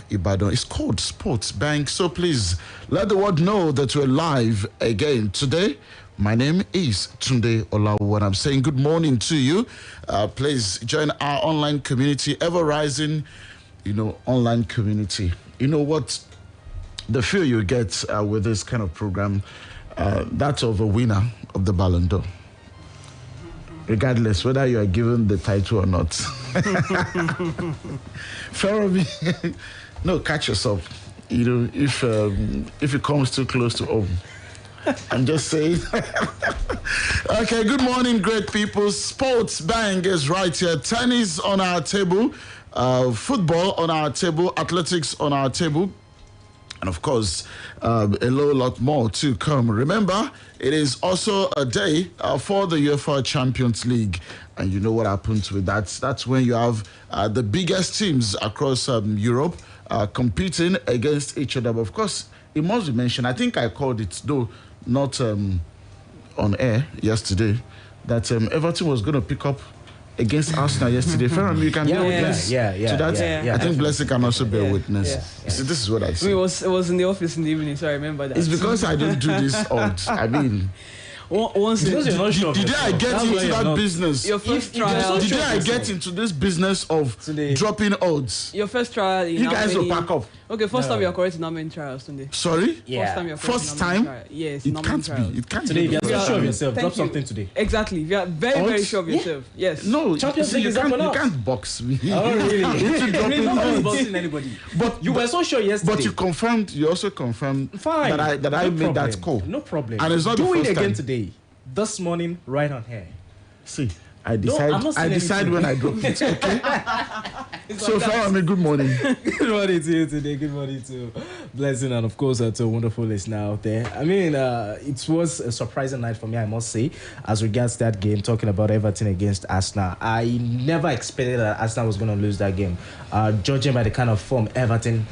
Ibadan. It's called SportsBang. So please let the world know that we're live again today. My name is Tunde Olawuwo, and I'm saying good morning to you. Please join our online community, ever rising, online community. You know what? The feel you get with this kind of program, that of a winner of the Ballon d'Or, regardless whether you are given the title or not. Ferromi, no, catch yourself. If it comes too close to home. I'm just saying. Okay, good morning, great people. SportsBang is right here. Tennis on our table, football on our table, athletics on our table. And of course, a lot more to come. Remember, it is also a day for the UEFA Champions League. And you know what happens with that? That's when you have the biggest teams across Europe competing against each other. But of course, it must be mentioned, I think I called it, though not on air yesterday, that Everton was going to pick up against Arsenal yesterday. Ferran, you can bear witness to that. I think Blessing can also bear witness. See, this is what I say. It was in the office in the evening, so I remember that. It's because I don't do this odds. I mean, once did I get into that business? Your first trial. Did I get into this business of dropping odds? Your first trial. You guys will pack up. Okay, first time you're correct in how many trials today? Sorry? Yeah. First time? Yes. It can't be. It can't today, be. If you're so sure of yourself, drop something today. Exactly. If you're very sure of yourself. Yes. No, Champions League you can't box me. Oh, really? Nobody's boxing anybody. But you were so sure yesterday. But you also confirmed that I made that call. No problem. And it's not the first time. Do it again today. This morning, right on here. See, I decide when I drop it, okay? So far, good morning. Good morning to you today. Good morning to Blessing, and of course to a wonderful listener out there. I mean, it was a surprising night for me, I must say, as regards that game, talking about Everton against Arsenal. I never expected that Arsenal was going to lose that game. Judging by the kind of form Everton,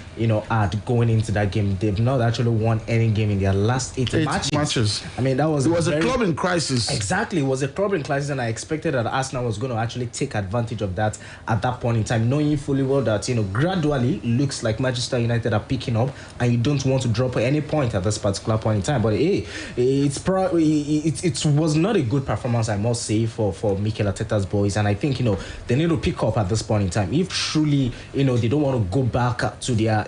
had going into that game, they've not actually won any game in their last eight matches. I mean, it was a club in crisis. Exactly, it was a club in crisis, and I expected that Arsenal was going to actually take advantage of that at that point in time, knowing fully well that gradually looks like Manchester United are picking up, and you don't want to drop at any point at this particular point in time. But hey, it was not a good performance, I must say, for Mikel Arteta's boys, and I think they need to pick up at this point in time. If truly they don't want to go back to their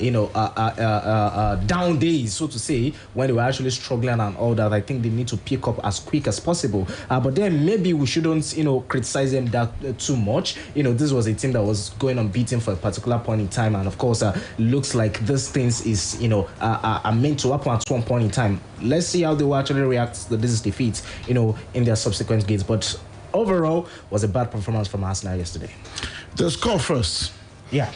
down days, so to say, when they were actually struggling and all that, I think they need to pick up as quick as possible. But then maybe we shouldn't criticize them that too much. This was a team that was going unbeaten for a particular point in time, and of course looks like this things is are meant to happen at one point in time. Let's see how they will actually react to this defeat in their subsequent games. But overall, was a bad performance from Arsenal yesterday. The score first. Yeah.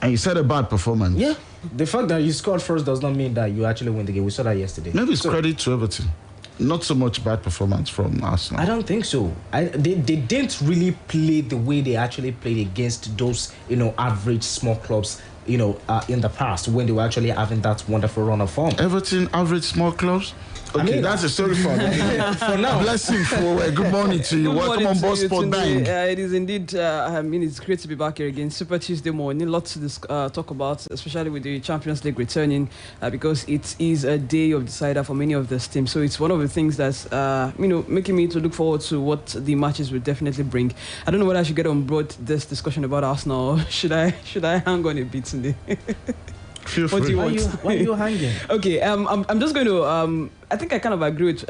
And you said a bad performance. Yeah. The fact that you scored first does not mean that you actually win the game. We saw that yesterday. Maybe it's credit to Everton. Not so much bad performance from Arsenal. I don't think so. They didn't really play the way they actually played against those average small clubs in the past, when they were actually having that wonderful run of form. Everton average small clubs. Okay, that's a story for now. Blessing for good morning to you. Welcome on board SportsBang. It is indeed. It's great to be back here again. Super Tuesday morning. Lots to talk about, especially with the Champions League returning, because it is a day of decider for many of these teams. So it's one of the things that's making me to look forward to what the matches will definitely bring. I don't know whether I should get on board this discussion about Arsenal, or should I hang on a bit today? Feel free. Why are you hanging? Okay, I'm just going to. I think I kind of agree with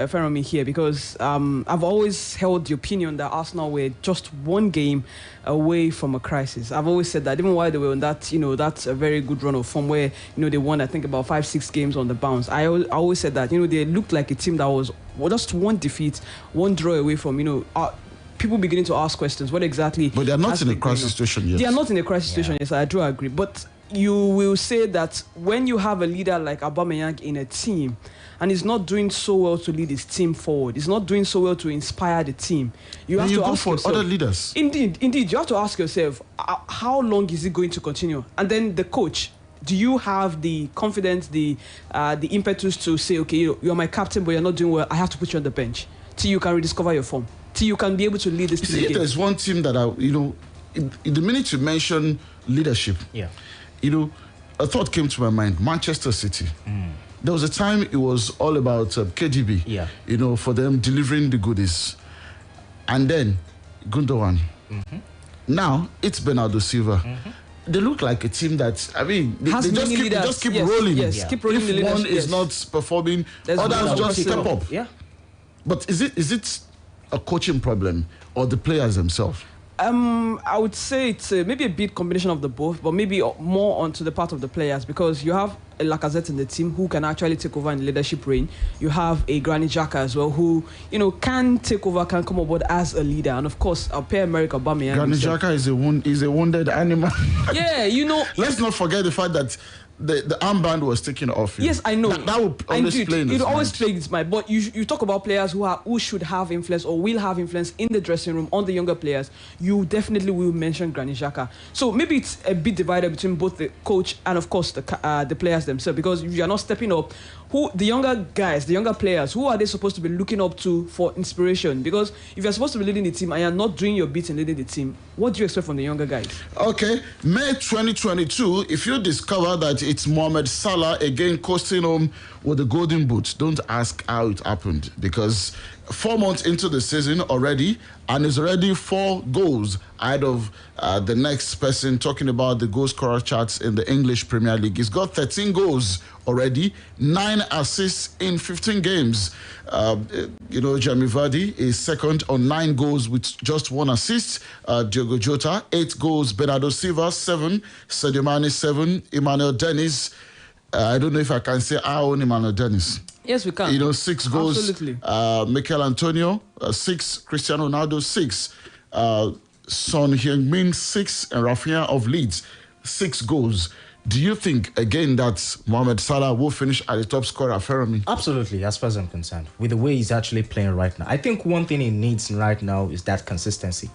Ferromi here, because I've always held the opinion that Arsenal were just one game away from a crisis. I've always said that, even while they were on that, that's a very good run of form where they won, I think, about 5-6 games on the bounce. I always said that they looked like a team that was just one defeat, one draw away from people beginning to ask questions. What exactly? But they are not in a crisis situation yet. They are not in a crisis situation. Yes, I do agree, but you will say that when you have a leader like Aubameyang in a team, and he's not doing so well to lead his team forward, he's not doing so well to inspire the team, you have to ask yourself, other leaders. Indeed, you have to ask yourself, how long is it going to continue? And then the coach, do you have the confidence, the impetus to say, okay, you're my captain, but you're not doing well, I have to put you on the bench till you can rediscover your form, till you can be able to lead this team again? There's one team that the minute you mention leadership, a thought came to my mind. Manchester City. There was a time it was all about KDB. Yeah. For them delivering the goodies. And then Gundogan. Now it's Bernardo Silva. They look like a team that, they just keep rolling. Yes, keep rolling. If one is not performing, others just step up. Yeah. But is it a coaching problem or the players themselves? I would say it's maybe a bit combination of the both, but maybe more onto the part of the players, because you have a Lacazette in the team who can actually take over in the leadership reign. You have a Granit Xhaka as well who, can take over, can come aboard as a leader. And of course, our Pierre-Emerick Aubameyang. Granit Xhaka is a wounded animal. Yeah, Let's not forget the fact that the armband was taken off. Yes, I know. That would always play in his mind. It always plays his mind. But you talk about players who should have influence or will have influence in the dressing room on the younger players. You definitely will mention Granit Xhaka. So maybe it's a bit divided between both the coach and of course the players themselves. Because if you are not stepping up, the younger players, who are they supposed to be looking up to for inspiration? Because if you're supposed to be leading the team and you're not doing your bit in leading the team, what do you expect from the younger guys? Okay, May 2022, if you discover that it's Mohamed Salah again coasting home with the golden boot, don't ask how it happened, because 4 months into the season already, and is already 4 goals ahead of the next person, talking about the goal scorer charts in the English Premier League. He's got 13 goals already, 9 assists in 15 games. Jamie Vardy is second on 9 goals with just 1 assist. Diogo Jota, 8 goals. Bernardo Silva, 7. Sadio Mane, 7. Emmanuel Dennis. I don't know if I can say I own Emmanuel Dennis. Yes, we can. 6 goals. Absolutely. Mikel Antonio, 6. Cristiano Ronaldo, 6. Son Heung-min, 6. And Rafinha of Leeds, 6 goals. Do you think, again, that Mohamed Salah will finish as the top scorer, Fermi? Absolutely, as far as I'm concerned, with the way he's actually playing right now. I think one thing he needs right now is that consistency.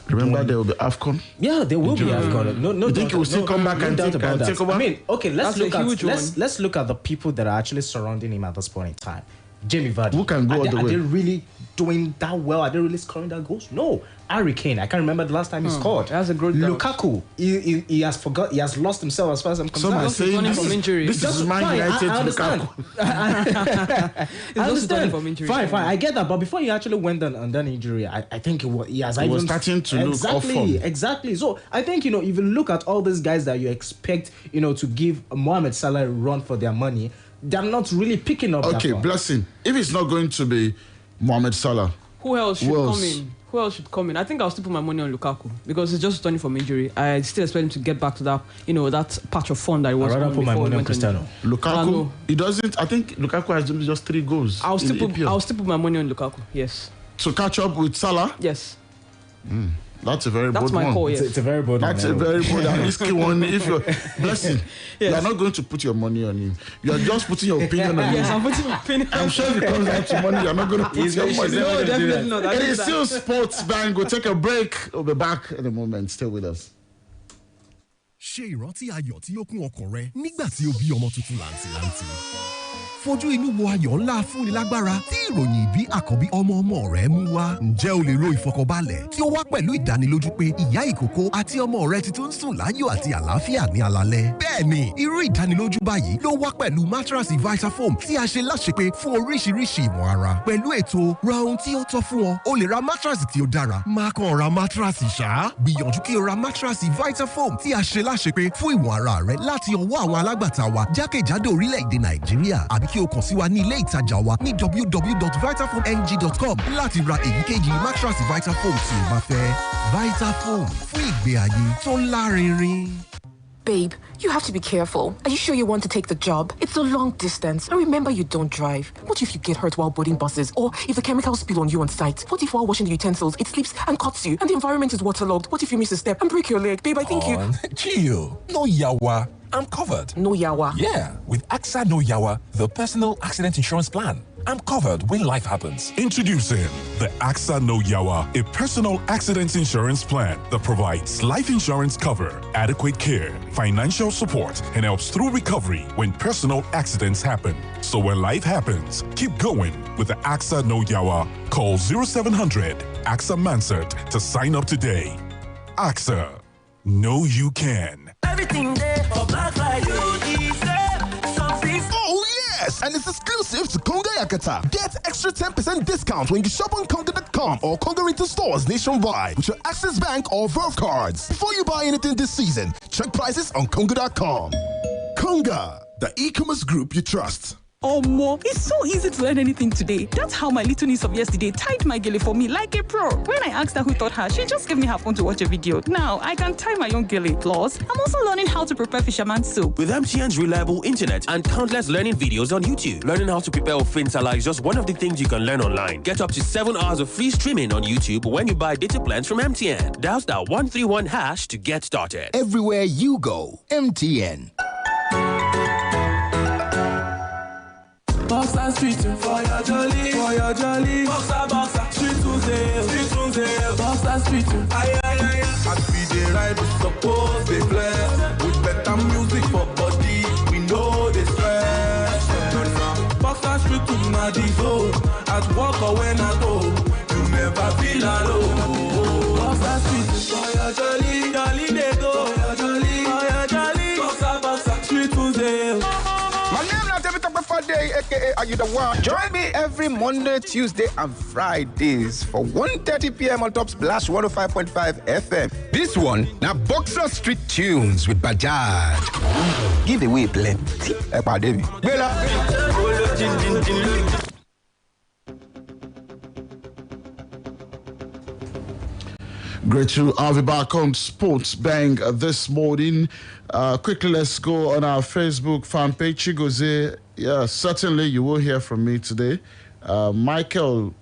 Remember there will be AFCON? Yeah, there will be AFCON. No, you think he will still come back and take over? Okay, let's look at the people that are actually surrounding him at this point in time. Jamie Vardy. Who can go all the way? Are they really doing that well? Are they really scoring that goals? No. Harry Kane, I can't remember the last time he scored. That's a great Lukaku, he has lost himself as far as I'm concerned. Some are saying from injury. This is Man United Lukaku. I understand. Fine. I get that. But before he actually went on that injury, I think he was starting to look off form. Exactly. So I think, if you look at all these guys that you expect, to give Mohamed Salah a run for their money, they're not really picking up. Okay, Blessing. If it's not going to be Mohamed Salah, who else should come in? Who else should come in? I think I'll still put my money on Lukaku because he's just returning from injury. I still expect him to get back to that, that patch of fun that he was. I'd rather put my money on Cristiano. Lukaku, he doesn't. I think Lukaku has just 3 goals. I'll still put my money on Lukaku. Yes. To catch up with Salah. Yes. That's a very bold one. That's my call, yes. It's a very bold one. That's a very bold and risky one. If you're Blessing, you are not going to put your money on him. You are just putting your opinion on him. Yes, I'm putting my opinion on him. I'm sure if it comes down to money, you're not going to put your money. No, definitely not. It is still SportsBang. We'll take a break. We'll be back in a moment. Stay with us. Ṣe ìrántí ayọ̀ tí ó kún ọkàn rẹ nígbà tí ó bí ọmọ tuntun làǹtìlanti. Fojú inú wo ayọ̀ ńlá fúnni lágbára tí ìròyìn ìbí àkọ́bí ọmọ rẹ mú wá. Ǹjẹ́ o lè ro ìfọkànbalẹ̀ tí ó wá pẹ̀lú ìdánilójú pé ìyá ìkókó àti ọmọ rẹ ti tún sùn láyọ̀ àti àlàáfíà ní alalẹ́? Bẹ́ẹ̀ni, irú ìdánilójú báyìí ló wá pẹ̀lú mátràsì Vitafoam tí a ṣe láṣepé fún oríṣiríṣi ìwọ̀n ara. Pẹ̀lú ètò ra ohun tí ó tọ́ fún ọ, o lè ra mátràsì tí ó dára. Má kàn ra mátràsì ṣá. Gbìyànjú kí o ra mátràsì Vitafoam tí a ṣe láṣepé fún ìwọ̀n ara rẹ láti ọwọ́ àwọn alágbàtà wa jákèjádò orílẹ̀-èdè Nàìjíríà àbí kí o kàn sí wa ní ilé ìtajà wa ní www.vitafoamng.com láti ra èyíkéyìí mattress Vitafoam tí o bá fẹ́. Vitafoam fún ìgbé ayé tó lárinrin. Babe, you have to be careful. Are you sure you want to take the job? It's a long distance. And remember, you don't drive. What if you get hurt while boarding buses? Or if a chemical spill on you on site? What if while washing the utensils, it slips and cuts you? And the environment is waterlogged? What if you miss a step and break your leg? Babe, I think you... Chill. No yawa. I'm covered. No yawa? Yeah. With AXA No Yawa, the personal accident insurance plan. I'm covered when life happens. Introducing the AXA No Yawa, a personal accident insurance plan that provides life insurance cover, adequate care, financial support, and helps through recovery when personal accidents happen. So when life happens, keep going with the AXA No Yawa. Call 0700 AXA Mansard to sign up today. AXA, know you can. Everything there for and it's exclusive to Konga Yakata. Get extra 10% discount when you shop on Konga.com or Konga Retail stores nationwide with your Access Bank or Verve cards. Before you buy anything this season, check prices on Konga.com. Konga, the e-commerce group you trust. Omo, it's so easy to learn anything today. That's how my little niece of yesterday tied my gele for me like a pro. When I asked her who taught her, she just gave me her phone to watch a video. Now, I can tie my own gele. Plus, I'm also learning how to prepare fisherman's soup. With MTN's reliable internet and countless learning videos on YouTube, learning how to prepare Ofin Salah is just one of the things you can learn online. Get up to 7 hours of free streaming on YouTube when you buy data plans from MTN. Dial *131# to get started. Everywhere you go, MTN. Boxer street for your jolly, Boxer street to sale, Boxer street. Aye. As we dey ride, we suppose they flex with better music for body. We know they stress. Boxer street to Madiso, at work or when I go, you never feel alone. Boxer street for your jolly they go, for your jolly, Boxer street to sale. My name is Day, aka Are You The One? Join me every Monday, Tuesday, and Fridays for 1:30 p.m. on Top Splash 105.5 FM. This one, now Boxer Street Tunes with Bajaj. Give away plenty. Great to have you back on SportsBang this morning. Quickly, let's go on our Facebook fan page. Chigoze, yeah, certainly you will hear from me today. Michael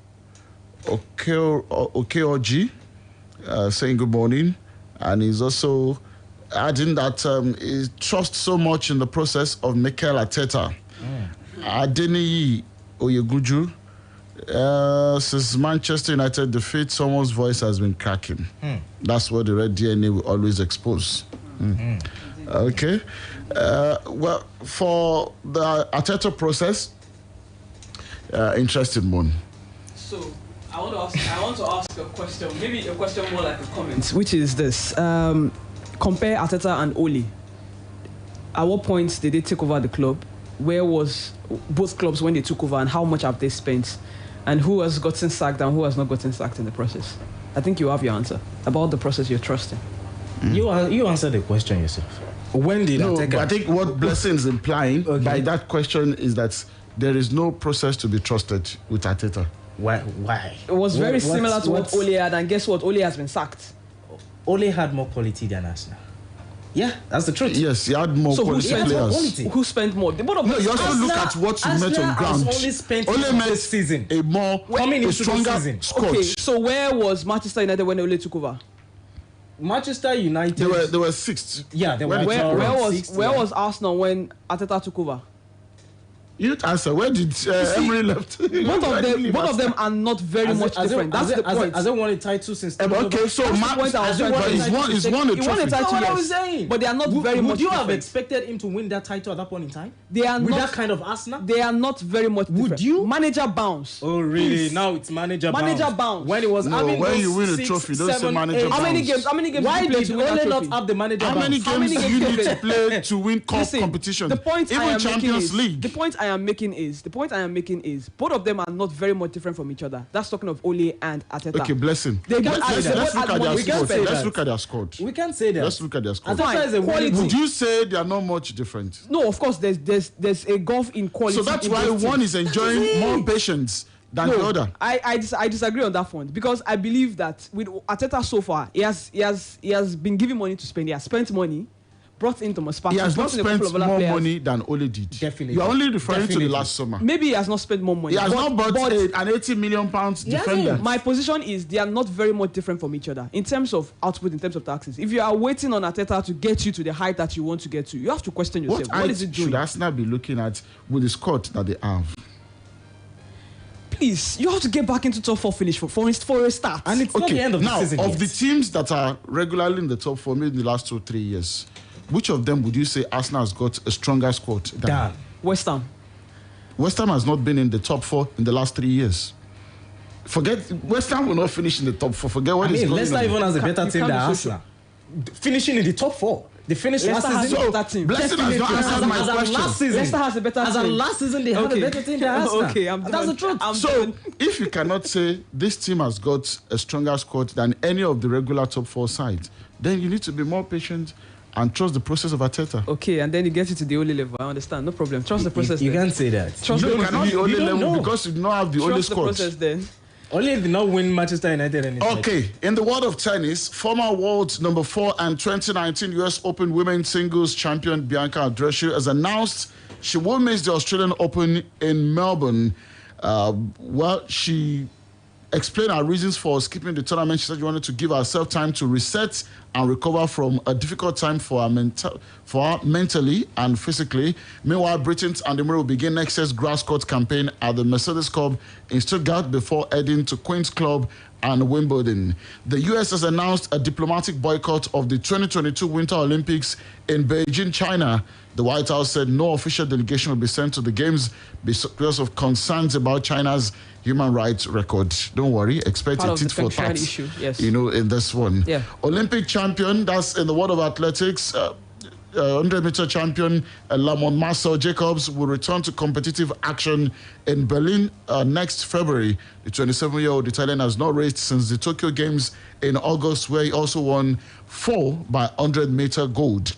Okeoji saying good morning. And he's also adding that he trusts so much in the process of Mikel Arteta. Adeniyi Oyeguju. Since Manchester United defeat, someone's voice has been cracking. That's what the red DNA will always expose. Okay. Well, for the Arteta process, interesting one. So I want to ask a question, maybe a question more like a comment, which is this: compare Arteta and Ole. At what point did they take over the club? Where was both clubs when they took over, and how much have they spent? And who has gotten sacked and who has not gotten sacked in the process? I think you have your answer about the process you're trusting. You answer the question yourself. When did Arteta? I think what Blessing is implying by that question is that there is no process to be trusted with Arteta. Why? It was very similar to what Ole had, and guess what? Ole has been sacked. Ole had more quality than Arsenal. Yeah, that's the truth. Yes, he had more quality players. Who spent more? No, you also look at what you met on ground. Ole met this season a stronger squad. Okay, so where was Manchester United when Ole took over? Manchester United. They were sixth. Yeah, they were. Where was Arsenal when Arteta took over? You answer. Where did Emery left? Both of them are not very much different. That's the point. Has they won a title since? Okay, so he's won a trophy. Yes, but they are not very much. Would you have expected him to win that title at that point in time? They are with not that kind of Arsenal. They are not very much different. Would you? Manager bounce. Oh really? Please. Now it's manager bounce. When it was when you win a trophy, don't say manager bounce. How many games? Why did Ole not have the manager bounce? How many games do you need to play to win cup competition? The point I am Champions League. The point I am making is both of them are not very much different from each other. That's talking of Ole and Arteta. Okay, Blessing. Let's look at their squad. We can't say that. Let's look at their squad. Would you say they are not much different? No, of course there's a gulf in quality. So that's why one is enjoying more patience than the other. I disagree on that point, because I believe that with Arteta so far, he has been given money to spend. He has spent money. Brought in Thomas Partey. He has not spent more money than Ole did. Definitely. You're only referring to the last summer. Maybe he has not spent more money. He has not bought an £80 million defender. My position is they are not very much different from each other in terms of output, in terms of taxes. If you are waiting on Arteta to get you to the height that you want to get to, you have to question yourself. What is it doing? Should Arsenal be looking at with the squad that they have? Please, you have to get back into top 4 finish for a start. And it's not the end of the season yet. Of the teams that are regularly in the top 4 maybe in the last 2-3 years, which of them would you say Arsenal has got a stronger squad than? West Ham. West Ham has not been in the top 4 in the last 3 years. Forget West Ham will not finish in the top 4. Forget what is going on. Leicester even has a better team than Arsenal. Finishing in the top 4. They finished Leicester last has season. a better team. Blessing has not answered my question. Leicester has a better As team. of last season, they had a better team than Arsenal. Okay, I'm That's the truth. So, if you cannot say this team has got a stronger squad than any of the regular top 4 sides, then you need to be more patient and trust the process of Arteta. Okay, and then you get it to the Ole level. I understand, no problem. Trust the process. You then. can't say that. Trust No, the you process. cannot be Ole You don't level know. because you do not have the Ole Trust the squad. process then. Only did not win Manchester United and Okay, in the world of tennis, former world number 4 and 2019 US Open women's singles champion Bianca Andreescu has announced she will miss the Australian Open in Melbourne. She explained her reasons for skipping the tournament. She said she wanted to give herself time to reset and recover from a difficult time for her mentally and physically. Meanwhile, Britain's Andy Murray will begin next year's grass court campaign at the Mercedes Cup in Stuttgart before heading to Queen's Club and Wimbledon. The US has announced a diplomatic boycott of the 2022 Winter Olympics in Beijing, China. The White House said no official delegation will be sent to the Games because of concerns about China's human rights record. Don't worry, expect Part a of the tit for tat, issue, yes. in this one. Yeah. Olympic champion, that's in the world of athletics, 100-meter champion Lamont Marcel Jacobs will return to competitive action in Berlin next February. The 27-year-old Italian has not raced since the Tokyo Games in August, where he also won 4 by 100-meter gold.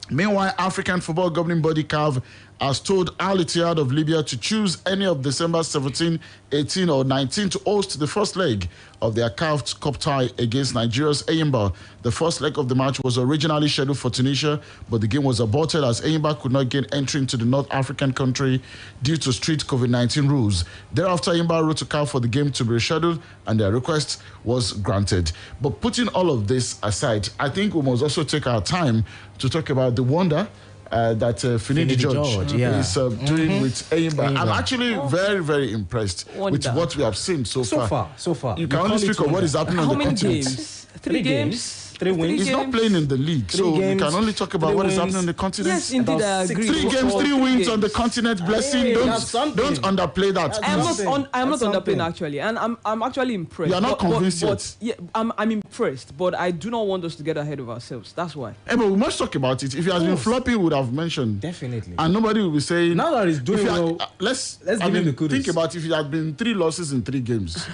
Meanwhile, African football governing body CAF has told Al Ittihad of Libya to choose any of December 17, 18 or 19 to host the first leg of their CAF Cup tie against Nigeria's Eyimba. The first leg of the match was originally scheduled for Tunisia, but the game was aborted as Eyimba could not gain entry into the North African country due to strict COVID-19 rules. Thereafter, Eyimba wrote to CAF for the game to be rescheduled, and their request was granted. But putting all of this aside, I think we must also take our time to talk about the wonder that Finidi George is doing with Eyimba. I'm actually very, very impressed with what we have seen so far. So far. You can only speak of what is happening on the continent. How many games? 3 games? 3 wins. He's not playing in the league, so you can only talk about what is happening on the continent. Yes, indeed, I agree. 3 games, 3 wins on the continent. Blessing, don't underplay that. I'm not underplaying actually, and I'm actually impressed. You are not convinced yet. Yeah, I'm impressed, but I do not want us to get ahead of ourselves. That's why. But we must talk about it. If he has been flopping, we would have mentioned. Definitely. And nobody will be saying. Now that he's doing well, let's give him the kudos. think about if it had been 3 losses in 3 games.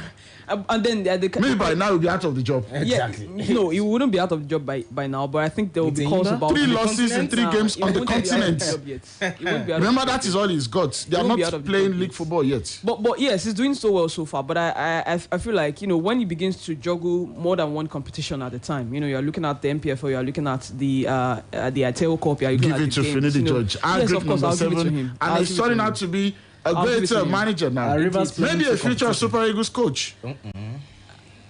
And then maybe by now he'll be out of the job. Exactly. Yeah, no, he wouldn't be out of the job by now, but I think there will be calls about 3 losses in 3 games on the continent. Remember, that is all he's got. They are not playing league football yet. But yes, he's doing so well so far. But I feel like, when he begins to juggle more than one competition at a time, you're looking at the MPFL, you're looking at the Aiteo Cup, you're looking give at it to the games, Finidi George. Yes, of course, I'll give it to 7, him. And he's turning out to be a great manager now. Maybe a future Super Eagles coach.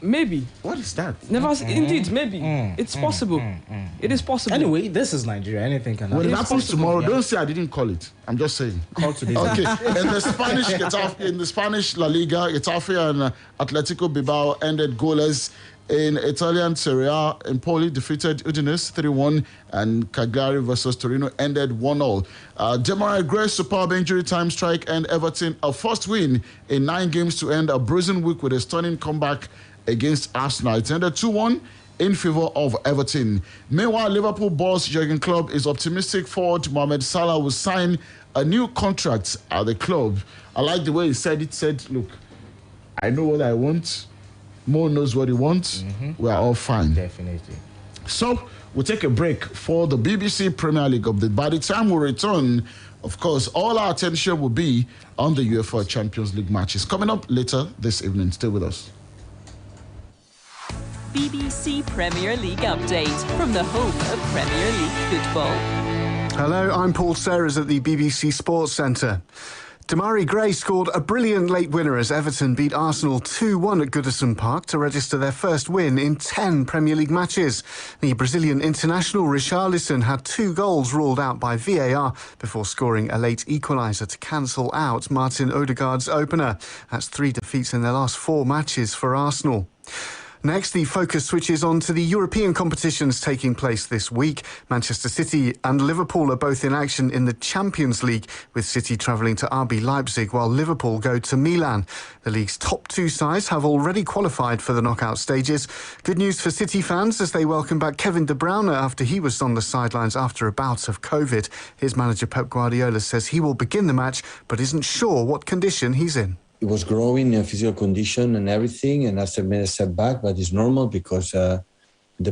Maybe. What is that? Indeed, maybe. It's possible. It is possible. Anyway, this is Nigeria. Anything can happen. When it happens tomorrow, don't say I didn't call it. I'm just saying. Call today. Okay. In the Spanish La Liga, Getafe and Atletico Bilbao ended goalless. In Italian Serie A, Empoli defeated Udinese 3-1, and Cagliari versus Torino ended 1-0. Demarai Gray's superb injury time strike and Everton a first win in 9 games to end a bruising week with a stunning comeback against Arsenal. It ended 2-1 in favour of Everton. Meanwhile, Liverpool boss Jurgen Klopp is optimistic forward Mohamed Salah will sign a new contract at the club. I like the way he said it. Said, look, I know what I want. Mo knows what he wants. We are all fine. Definitely. So we'll take a break for the BBC Premier League update. By the time we return, of course, all our attention will be on the UEFA Champions League matches coming up later this evening. Stay with us. BBC Premier League update from the home of Premier League football. Hello, I'm Paul Serres at the BBC Sports Centre. Demarai Gray scored a brilliant late winner as Everton beat Arsenal 2-1 at Goodison Park to register their first win in 10 Premier League matches. The Brazilian international Richarlison had 2 goals ruled out by VAR before scoring a late equaliser to cancel out Martin Odegaard's opener. That's 3 defeats in their last 4 matches for Arsenal. Next, the focus switches on to the European competitions taking place this week. Manchester City and Liverpool are both in action in the Champions League, with City travelling to RB Leipzig while Liverpool go to Milan. The league's top two sides have already qualified for the knockout stages. Good news for City fans as they welcome back Kevin De Bruyne after he was on the sidelines after a bout of COVID. His manager Pep Guardiola says he will begin the match but isn't sure what condition he's in. It was growing in physical condition and everything, and after made a step back, but it's normal because the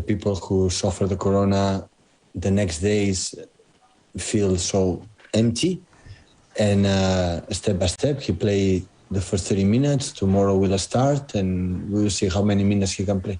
people who suffer the corona the next days feel so empty. And step by step, he played the first 30 minutes. Tomorrow we'll start, and we will see how many minutes he can play.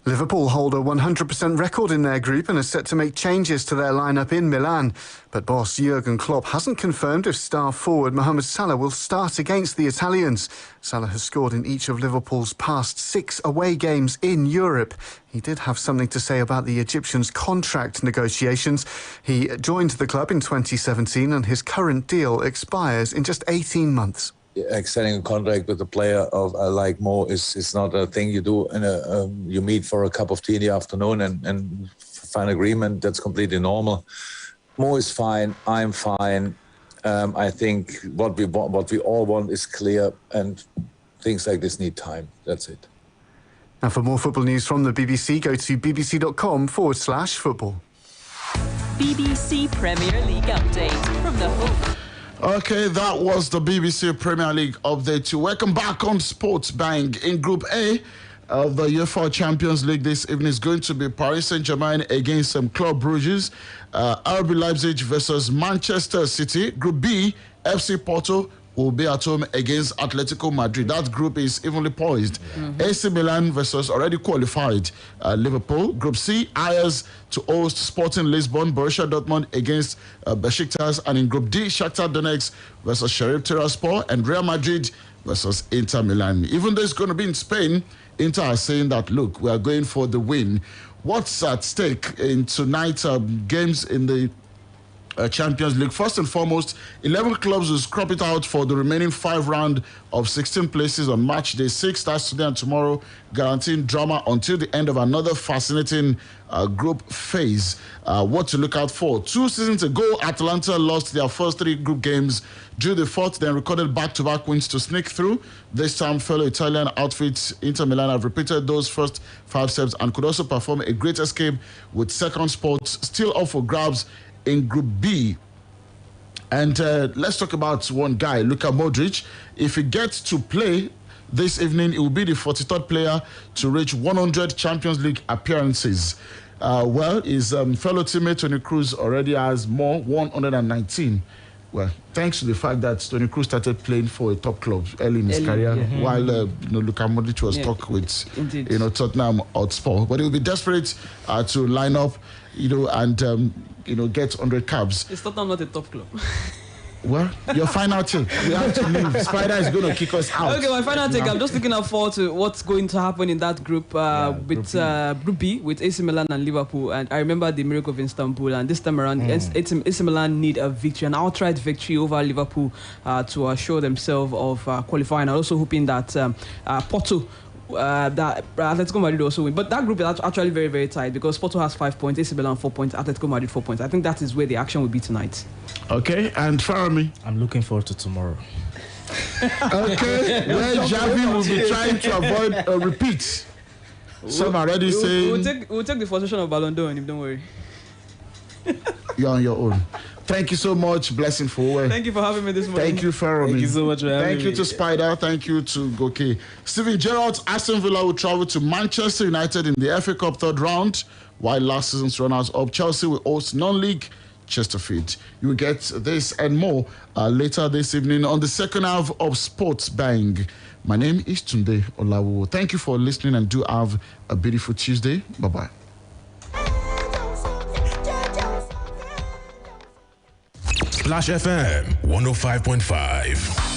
Liverpool hold a 100% record in their group and are set to make changes to their lineup in Milan. But boss Jurgen Klopp hasn't confirmed if star forward Mohamed Salah will start against the Italians. Salah has scored in each of Liverpool's past 6 away games in Europe. He did have something to say about the Egyptian's contract negotiations. He joined the club in 2017 and his current deal expires in just 18 months. Extending a contract with a player of like Mo is not a thing you do in you meet for a cup of tea in the afternoon and find agreement. That's completely normal. Mo is fine. I'm fine. I think what we all want is clear, and things like this need time. That's it. And for more football news from the BBC, go to bbc.com/football. BBC Premier League update from the Hope. Okay, that was the BBC Premier League update. Welcome back on SportsBang. In Group A of the UEFA Champions League this evening is going to be Paris Saint-Germain against Club Brugge, RB Leipzig versus Manchester City. Group B, FC Porto will be at home against Atletico Madrid. That group is evenly poised. AC Milan versus already qualified Liverpool. Group C, Ajax to host Sporting Lisbon, Borussia Dortmund against Besiktas. And in Group D, Shakhtar Donetsk versus Sheriff Tiraspol, and Real Madrid versus Inter Milan. Even though it's going to be in Spain, Inter are saying that, look, we are going for the win. What's at stake in tonight's games in the Champions League? First and foremost, 11 clubs will scrap it out for the remaining 5 rounds of 16 places on match day 6. That's today and tomorrow, guaranteeing drama until the end of another fascinating group phase. What to look out for? 2 seasons ago, Atalanta lost their first 3 group games. Drew the fourth, then recorded back-to-back wins to sneak through. This time, fellow Italian outfits Inter Milan have repeated those first 5 steps and could also perform a great escape with second spots still up for grabs in Group B. And let's talk about one guy, Luka Modric. If he gets to play this evening, he will be the 43rd player to reach 100 Champions League appearances. His fellow teammate Toni Kroos already has more, 119. Well, thanks to the fact that Toni Kroos started playing for a top club early in his career, while Luka Modric was stuck with Tottenham Hotspur. But he will be desperate to line up, and get 100 caps. It's Tottenham not a top club. Well, your final take. We have to leave. Spider is going to kick us out. Okay, my final take. I'm just looking forward to what's going to happen in that group with Group B with AC Milan and Liverpool. And I remember the miracle of Istanbul. And this time around, AC Milan need a victory, an outright victory over Liverpool to assure themselves of qualifying. I'm also hoping that Porto. That Atletico Madrid also win, but that group is actually very, very tight because Porto has 5 points, AC Milan 4 points, Atletico Madrid 4 points. I think that is where the action will be tonight. Okay, and Farami? I'm looking forward to tomorrow. Okay, where Javi will be trying to avoid a repeat. Some are already saying we'll take the frustration of Ballon d'Or on him. Don't worry. You're on your own. Thank you so much. Blessing for Thank you for having me this morning. Thank you, Farami. Thank you so much for having me. Thank you to Spider. Thank you to Goke. Steven Gerrard, Aston Villa will travel to Manchester United in the FA Cup 3rd round, while last season's runners-up Chelsea will host non-league Chesterfield. You will get this and more later this evening on the second half of SportsBang. My name is Tunde Olawuwo. Thank you for listening and do have a beautiful Tuesday. Bye-bye. Splash FM 105.5.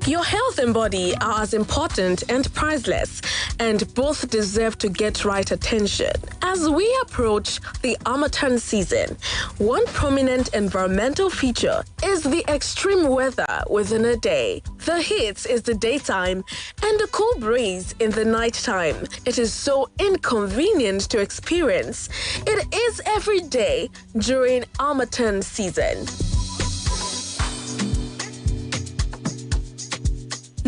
Your health and body are as important and priceless, and both deserve to get right attention. As we approach the Harmattan season, one prominent environmental feature is the extreme weather within a day. The heat is the daytime and the cool breeze in the nighttime. It is so inconvenient to experience. It is every day during Harmattan season.